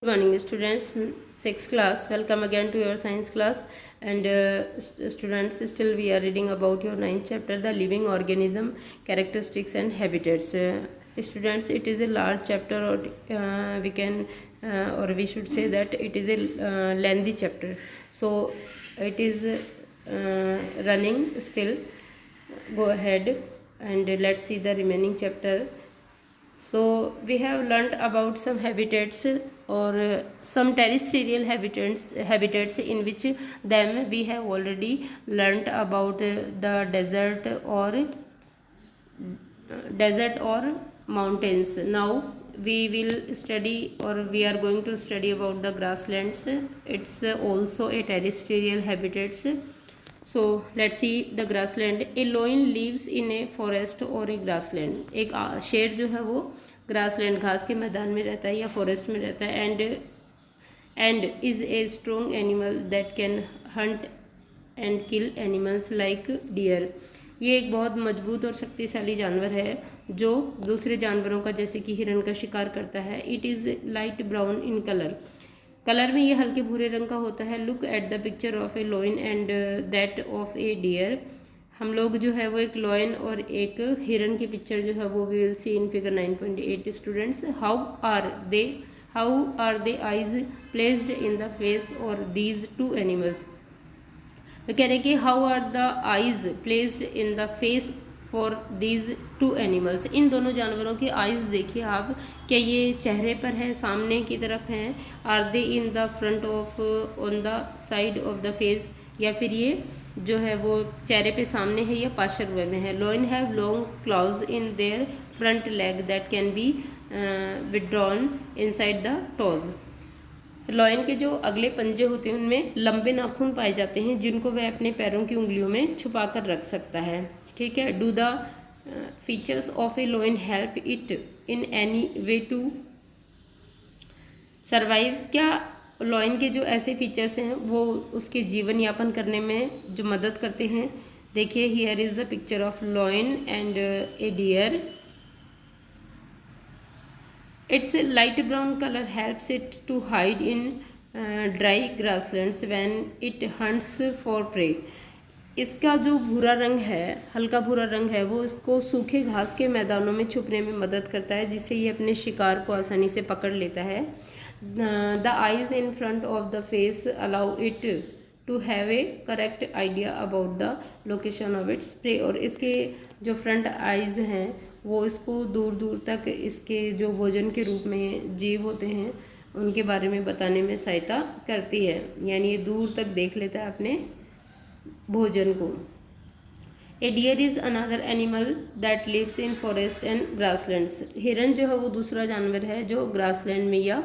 Good morning students, 6th class. Welcome again to your science class. And students, still we are reading about your 9th chapter, the living organism, characteristics and habitats. Students, it is a large chapter, or we can or we should say that it is a lengthy chapter, so it is running still. Go ahead and let's see the remaining chapter. So we have learnt about some habitats, or some terrestrial habitats in which them we have already learnt about the desert or mountains. Now we will study, or we are going to study about the grasslands. It's also a terrestrial habitats. So let's see the grassland. A loin lives in a forest or a grassland. एक शेर जो है वो grassland घास के मैदान में रहता है या फॉरेस्ट में रहता है. And is a strong animal that can hunt and kill animals like deer. ये एक बहुत मजबूत और शक्तिशाली जानवर है जो दूसरे जानवरों का, जैसे कि हिरन का, शिकार करता है. It is light brown in colour में ये हल्के भूरे रंग का होता है. Look at the picture of a lion and that of a deer. हम लोग जो है वो एक लॉइन और एक हिरन की पिक्चर जो है वो we will see in figure 9.8. Students, how are they eyes placed in the face और दीज टू एनिमल्स. तो कह रहे कि how are the eyes placed in the face for these two animals. इन दोनों जानवरों की आइज़ देखिए आप, क्या ये चेहरे पर है, सामने की तरफ हैं. Are they in the front of on the side of the face, या फिर ये जो है वो चेहरे पे सामने है या पार्श्व में है. Lion have long claws in their front leg that can be withdrawn inside the toes. Lion के जो अगले पंजे होते हैं उनमें लंबे नाखून पाए जाते हैं जिनको वह अपने पैरों की उंगलियों में छुपा कर रख सकता है. ठीक है. Do the features of a lion help it in any way to survive. क्या लॉयन के जो ऐसे फीचर्स हैं वो उसके जीवन यापन करने में जो मदद करते हैं. देखिए, here is the picture of lion and a deer. Its light brown color helps it to hide in dry grasslands when it hunts for prey. इसका जो भूरा रंग है, हल्का भूरा रंग है, वो इसको सूखे घास के मैदानों में छुपने में मदद करता है, जिससे ये अपने शिकार को आसानी से पकड़ लेता है. The eyes in front of the face allow it to have a correct idea about the location of its prey. और इसके जो फ्रंट आइज हैं वो इसको दूर दूर तक इसके जो भोजन के रूप में जीव होते हैं उनके बारे में बताने में सहायता करती है. यानी ये दूर तक देख लेता है अपने भोजन को. A deer is another animal that lives in forest and grasslands. हिरन जो है वो दूसरा जानवर है जो ग्रासलैंड में या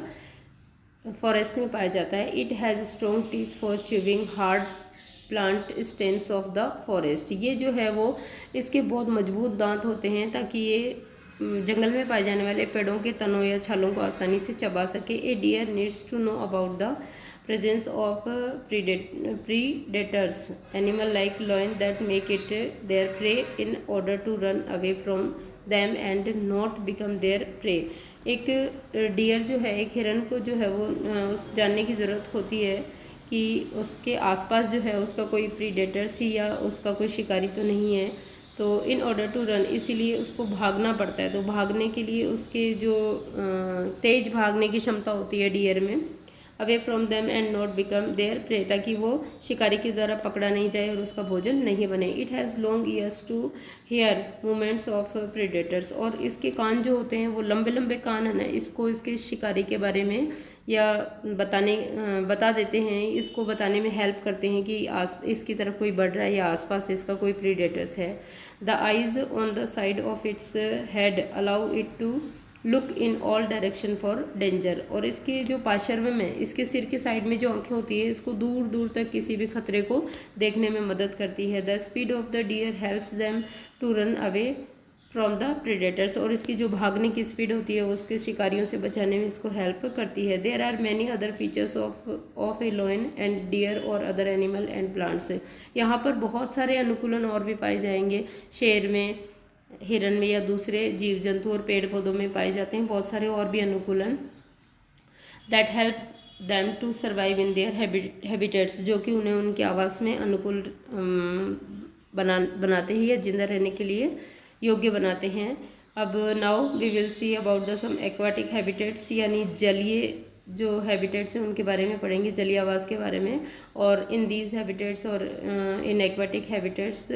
फॉरेस्ट में पाया जाता है. It has strong teeth for chewing hard plant stems of the forest. ये जो है वो इसके बहुत मजबूत दांत होते हैं ताकि ये जंगल में पाए जाने वाले पेड़ों के तनों या छालों को आसानी से चबा सके. A deer needs to know about the presence of predators animal like lion that make it their prey in order to run away from them and not become their prey. एक डियर जो है, एक हिरन को जो है वो उस जानने की ज़रूरत होती है कि उसके आसपास जो है उसका कोई प्रीडेटर्स या उसका कोई शिकारी तो नहीं है. तो इन ऑर्डर टू रन, इसीलिए उसको भागना पड़ता है. तो भागने के लिए उसके जो तेज भागने की क्षमता होती है डियर में, away from them and not become their pray, ताकि वो शिकारी के द्वारा पकड़ा नहीं जाए और उसका भोजन नहीं बने. It has long ears to hear movements of predators. और इसके कान जो होते हैं वो लंबे लंबे कान है ना, इसको इसके शिकारी के बारे में या बता देते हैं, इसको बताने में हेल्प करते हैं कि इसकी तरफ कोई बढ़ रहा है या आसपास इसका कोई प्रीडेटर्स है. The eyes on the side of its head allow it to look in all direction for danger. और इसके जो पार्श्व में, इसके सिर के साइड में जो आंखें होती है, इसको दूर दूर तक किसी भी खतरे को देखने में मदद करती है. The speed of the deer helps them to run away from the predators. और इसकी जो भागने की स्पीड होती है उसके शिकारियों से बचाने में इसको हेल्प करती है. There are many other features of a lion and deer और अदर एनिमल एंड प्लांट्स. यहाँ पर बहुत सारे अनुकूलन और भी पाए जाएंगे. शेर में, हिरन में या दूसरे जीव जंतु और पेड़ पौधों में पाए जाते हैं बहुत सारे और भी अनुकूलन. That help them to survive in their habitats, जो कि उन्हें उनके आवास में अनुकूल बनाते हैं या जिंदा रहने के लिए योग्य बनाते हैं। अब now we will see about the some aquatic habitats, यानी जलीय जो हैबिटेट्स हैं उनके बारे में पढ़ेंगे, जलीय आवास के बारे में। और इन दीज हैबिटेट्स और in aquatic habitats,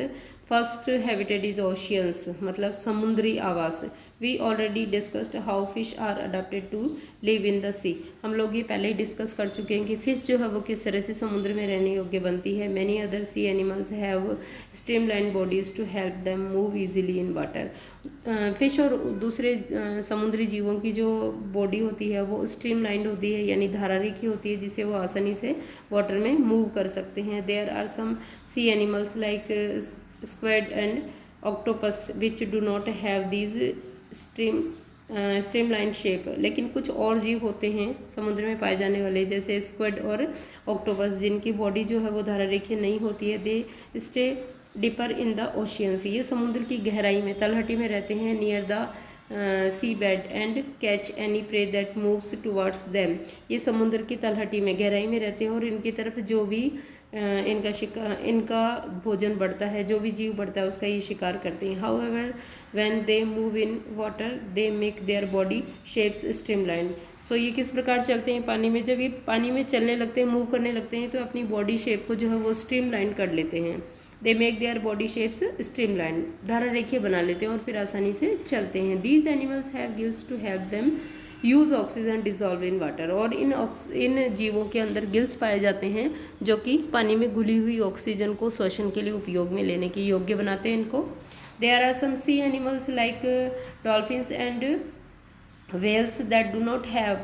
first habitat is oceans, मतलब समुद्री आवास। We already discussed how fish are adapted to live in the sea. हम लोग ये पहले ही डिस्कस कर चुके हैं कि फिश जो है वो किस तरह से समुद्र में रहने योग्य बनती है। Many other sea animals have streamline bodies to help them move easily in water. Fish और दूसरे समुद्री जीवों की जो बॉडी होती है वो स्ट्रीमलाइंड होती है, यानी धारा रेखी होती है, जिससे वो आसानी से वाटर में मूव कर सकते हैं। There are some sea animals like squid and octopus which do not have these streamline shape. लेकिन कुछ और जीव होते हैं समुद्र में पाए जाने वाले, जैसे स्क्विड और ऑक्टोपस, जिनकी बॉडी जो है वो धारा रेखीय नहीं होती है। They stay deeper in the oceans, ये समुद्र की गहराई में, तलहटी में रहते हैं। Near the sea bed and catch any prey that moves towards them, ये समुद्र की तलहटी में, गहराई में रहते हैं और इनकी तरफ जो भी इनका भोजन बढ़ता है, जो भी जीव बढ़ता है उसका ये शिकार करते हैं। However when they move in water they make their body shapes streamline. So ये किस प्रकार चलते हैं पानी में, जब ये पानी में चलने लगते हैं, मूव करने लगते हैं, तो अपनी बॉडी शेप को जो है वो स्ट्रीमलाइन कर लेते हैं। दे make their body shapes streamline, धारा रेखीय बना लेते हैं और फिर आसानी से चलते हैं। These animals have gills to help them use oxygen dissolve in water, और इन जीवों के अंदर गिल्स पाए जाते हैं जो कि पानी में घुली हुई ऑक्सीजन को श्वसन के लिए उपयोग में लेने के योग्य बनाते हैं इनको। There are some sea animals like dolphins and whales that do not have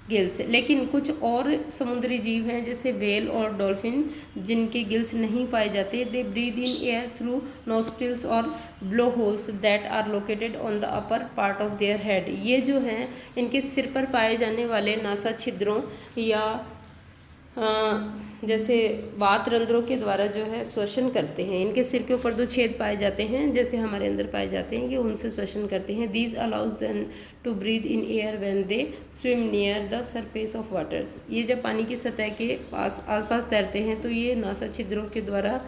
gills, लेकिन कुछ और समुद्री जीव हैं जैसे व्हेल और डॉल्फिन जिनके गिल्स नहीं पाए जाते। They breathe in air through nostrils और blow holes that are located on the upper part of their head, ये जो हैं इनके सिर पर पाए जाने वाले नासा छिद्रों या जैसे वात रंध्रों के द्वारा जो है श्वसन करते हैं। इनके सिर के ऊपर 2 छेद पाए जाते हैं जैसे हमारे अंदर पाए जाते हैं, ये उनसे श्वसन करते हैं। These allows them to breathe in air when they swim near the surface of water, ये जब पानी की सतह के आसपास तैरते हैं तो ये नासा छिद्रों के द्वारा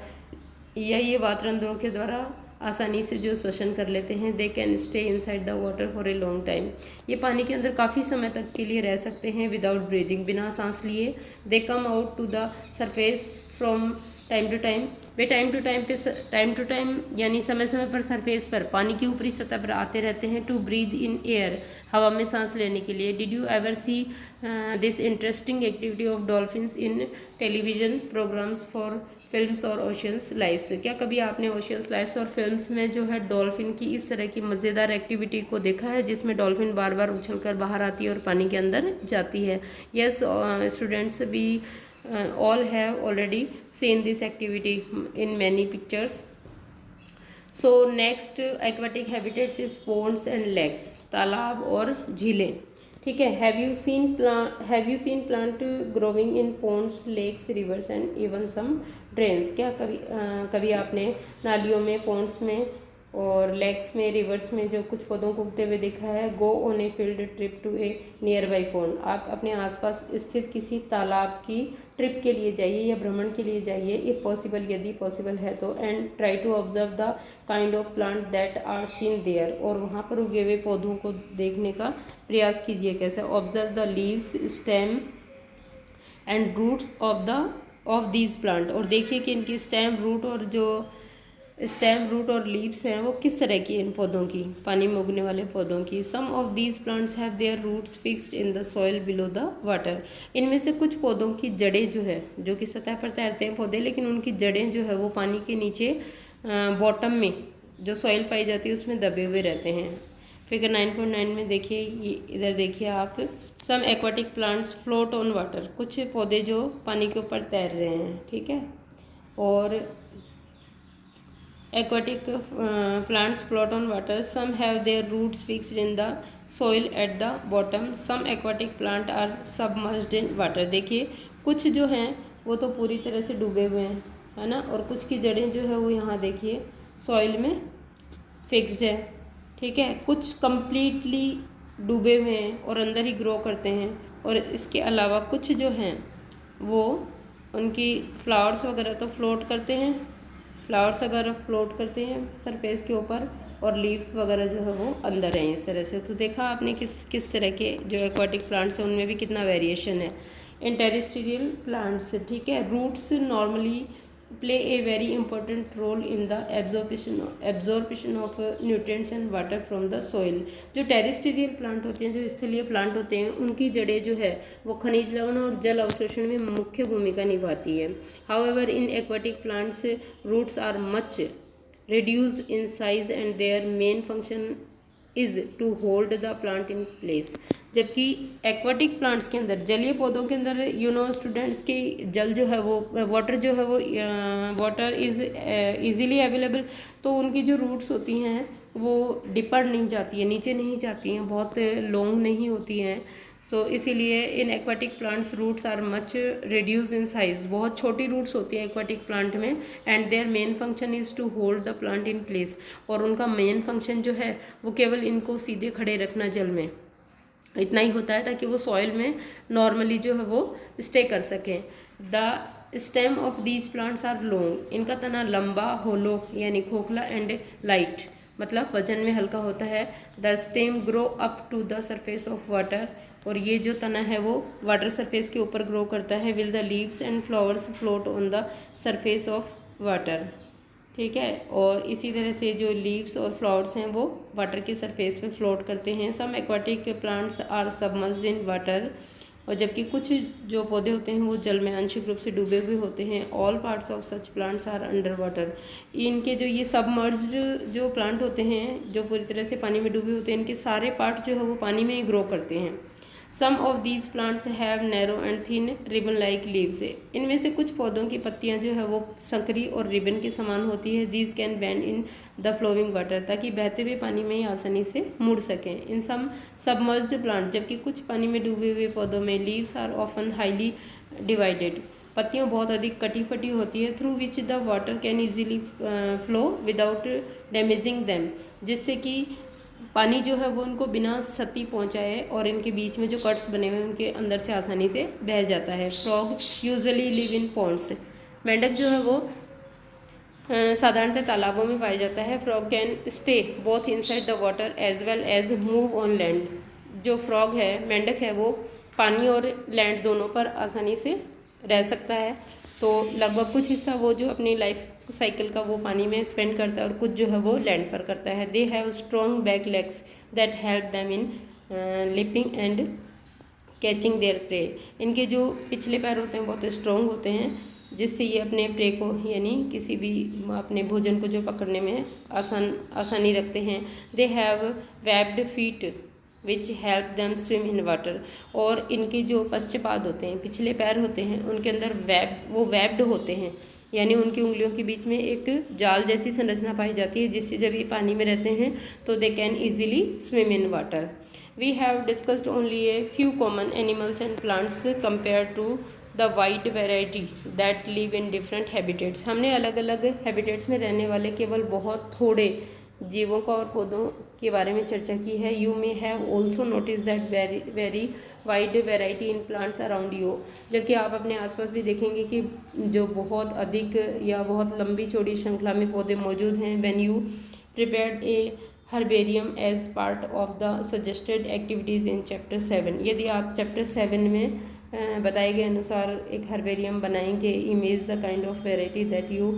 या ये वात रंध्रों के द्वारा आसानी से जो श्वसन कर लेते हैं। They can stay inside the water for a long time, ये पानी के अंदर काफ़ी समय तक के लिए रह सकते हैं विदाउट ब्रीदिंग, बिना सांस लिए। They come out to the surface from time to time, वे टाइम टू टाइम यानी समय समय पर सरफेस पर, पानी की ऊपरी सतह पर आते रहते हैं। टू ब्रीद इन एयर, हवा में सांस लेने के लिए। Did you ever see this interesting activity of dolphins in television programmes for films और ओशियंस लाइफ्स, क्या कभी आपने ओशियंस लाइफ्स और फिल्म्स में जो है डॉल्फिन की इस तरह की मज़ेदार एक्टिविटी को देखा है जिसमें डॉल्फिन बार बार उछलकर बाहर आती है और पानी के अंदर जाती है? Yes students, we all have already seen this activity in many pictures. So next aquatic habitats is ponds and lakes, तालाब और झीलें। ठीक है, have you seen plant growing in ponds, lakes, rivers and even some drains? क्या कभी आपने नालियों में, ponds में और लेक्स में, रिवर्स में जो कुछ पौधों को उगते हुए देखा है? Go on a field trip to a nearby pond, आप अपने आसपास स्थित किसी तालाब की ट्रिप के लिए जाइए या भ्रमण के लिए जाइए, इफ़ पॉसिबल, यदि पॉसिबल है तो। And try to observe the kind of plant that are seen there, और वहाँ पर उगे हुए पौधों को देखने का प्रयास कीजिए। कैसे? Observe the leaves, stem and roots of these plant, और देखिए कि इनकी स्टेम, रूट और लीव्स हैं वो किस तरह की, इन पौधों की, पानी में उगने वाले पौधों की। Some of these plants have their roots fixed in the soil below the water, इनमें से कुछ पौधों की जड़ें जो है, जो कि सतह पर तैरते हैं पौधे, लेकिन उनकी जड़ें जो है वो पानी के नीचे बॉटम में जो सॉइल पाई जाती है उसमें दबे हुए रहते हैं। फिगर 9.9 में देखिए, ये इधर देखिए आप, some aquatic plants float on water, कुछ पौधे जो पानी के ऊपर तैर रहे हैं। ठीक है, और aquatic plants float on water, some have their roots fixed in the soil at the bottom, some aquatic plant are submerged in water। देखिए कुछ जो हैं वो तो पूरी तरह से डूबे हुए हैं, है ना, और कुछ की जड़ें जो है वो यहाँ देखिए सॉइल में फिक्स्ड है। ठीक है, कुछ कम्प्लीटली डूबे हुए हैं और अंदर ही ग्रो करते हैं, और इसके अलावा कुछ जो हैं वो उनकी फ्लावर्स वगैरह तो फ्लोट करते हैं, फ्लावर्स वगैरह फ्लोट करते हैं सरफेस के ऊपर, और लीव्स वगैरह जो है वो अंदर हैं इस तरह से। तो देखा आपने किस तरह के जो एक्वाटिक प्लांट्स हैं उनमें भी कितना वेरिएशन है। इन टेरेस्ट्रियल प्लांट्स, ठीक है, roots normally play a very important role in the absorption of nutrients and water from the soil. जो टेरेस्ट्रियल प्लांट होते हैं, जो स्थलीय प्लांट होते हैं, उनकी जड़ें जो है वो खनिज लवण और जल अवशोषण में मुख्य भूमिका निभाती है। However in aquatic plants roots are much reduced in size and their main function is to hold the plant in place। जबकि एक्वाटिक प्लांट्स के अंदर, जलीय पौधों के अंदर स्टूडेंट्स की जल जो है वो वाटर जो है वो वाटर इज़ इजीली अवेलेबल, तो उनकी जो रूट्स होती हैं वो डिपर नहीं जाती है, नीचे नहीं जाती हैं, बहुत लॉन्ग नहीं होती हैं। सो इसीलिए in aquatic plants roots are much reduce in size, बहुत छोटी रूट्स होती है एक्वाटिक प्लांट में। And their main function is to hold the plant in place, और उनका मेन फंक्शन जो है वो केवल इनको सीधे खड़े रखना जल में, इतना ही होता है, ताकि वो सॉइल में नॉर्मली जो है वो स्टे कर सकें। The stem of these plants are long, इनका तना लंबा, होलो यानी खोखला, एंड लाइट मतलब वजन में हल्का होता है। The stem grow up to the surface of water, और ये जो तना है वो वाटर सरफेस के ऊपर ग्रो करता है। Will the leaves and flowers float on the surface of water, ठीक है। और इसी तरह से जो लीव्स और फ्लावर्स हैं वो वाटर के सरफेस पे फ्लोट करते हैं। Some aquatic plants are submerged in water, और जबकि कुछ जो पौधे होते हैं वो जल में आंशिक रूप से डूबे हुए होते हैं। All parts of such plants are under water, इनके जो ये सबमर्ज्ड जो प्लांट होते हैं, जो पूरी तरह से पानी में डूबे होते हैं, इनके सारे पार्ट्स जो है वो पानी में ही ग्रो करते हैं। Some of these plants have narrow and thin ribbon like leaves, इनमें से कुछ पौधों की पत्तियां जो है वो संकरी और रिबन के समान होती है। These can bend in the flowing water, ताकि बहते हुए पानी में ही आसानी से मुड़ सकें। इन सम सबमर्ज्ड प्लांट, जबकि कुछ पानी में डूबे हुए पौधों में leaves are often highly divided, पत्तियां बहुत अधिक कटी फटी होती है। Through which the water can easily flow without damaging them, जिससे कि पानी जो है वो उनको बिना क्षति पहुंचाए और इनके बीच में जो कट्स बने हुए हैं उनके अंदर से आसानी से बह जाता है। Frog usually live in ponds, मेंढक जो है वो साधारणतः तालाबों में पाया जाता है। Frog can stay both inside the water as well as move on land, जो फ्रॉग है, मेंढक है, वो पानी और लैंड दोनों पर आसानी से रह सकता है। तो लगभग कुछ हिस्सा वो जो अपनी लाइफ साइकिल का वो पानी में स्पेंड करता है और कुछ जो है वो लैंड पर करता है। They have strong back legs that help them in leaping and catching there pray, इनके जो पिछले पैर होते हैं बहुत स्ट्रॉन्ग होते हैं, जिससे ये अपने प्रे को यानी किसी भी अपने भोजन को जो पकड़ने में आसानी रखते हैं। They have webbed feet which help them swim in water, और इनके जो पश्चपाद होते हैं, पिछले पैर होते हैं, उनके अंदर वेब्ड होते हैं, यानी उनकी उंगलियों के बीच में एक जाल जैसी संरचना पाई जाती है, जिससे जब ये पानी में रहते हैं तो they can easily swim in water. We have discussed only a few common animals and plants compare to the wide variety that live in different habitats. हमने अलग अलग हैबिटेट्स में रहने वाले केवल बहुत थोड़े जीवों का और पौधों के बारे में चर्चा की है। You may have also notice that very wide variety in plants around you, जबकि आप अपने आसपास भी देखेंगे कि जो बहुत अधिक या बहुत लंबी चौड़ी श्रृंखला में पौधे मौजूद हैं। When you prepared a herbarium as part of the suggested activities in chapter 7, यदि आप चैप्टर 7 में बताए गए अनुसार एक हर्बेरियम बनाएंगे, image the kind of variety that you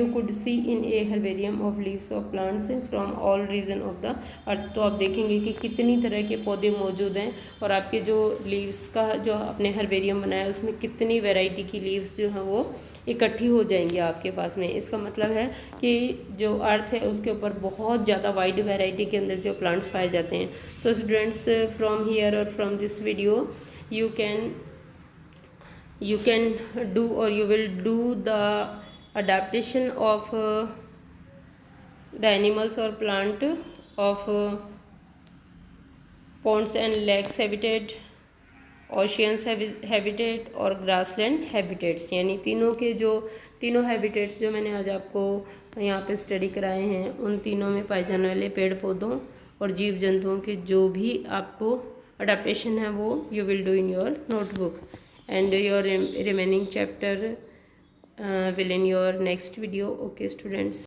could see in a herbarium of leaves of plants from all region of the earth. तो आप देखेंगे कि कितनी तरह के पौधे मौजूद हैं, और आपके जो लीव्स का जो आपने हर्बेरियम बनाया उसमें कितनी वैरायटी की लीव्स जो हैं वो इकट्ठी हो जाएंगी आपके पास में। इसका मतलब है कि जो अर्थ है उसके ऊपर बहुत ज़्यादा वाइड वैरायटी के अंदर जो प्लांट्स पाए जाते हैं। सो स्टूडेंट्स, फ्रॉम हियर और from this video you can do or you will do the adaptation of the animals or plant of ponds and lakes habitat, oceans habitat और grassland habitats, यानी तीनों habitats जो मैंने आज आपको यहाँ पे स्टडी कराए हैं, उन तीनों में पाए जाने वाले पेड़ पौधों और जीव जंतुओं के जो भी आपको अडेप्टेशन है वो you will do in your notebook, and your remaining chapter will in your next video. Okay students.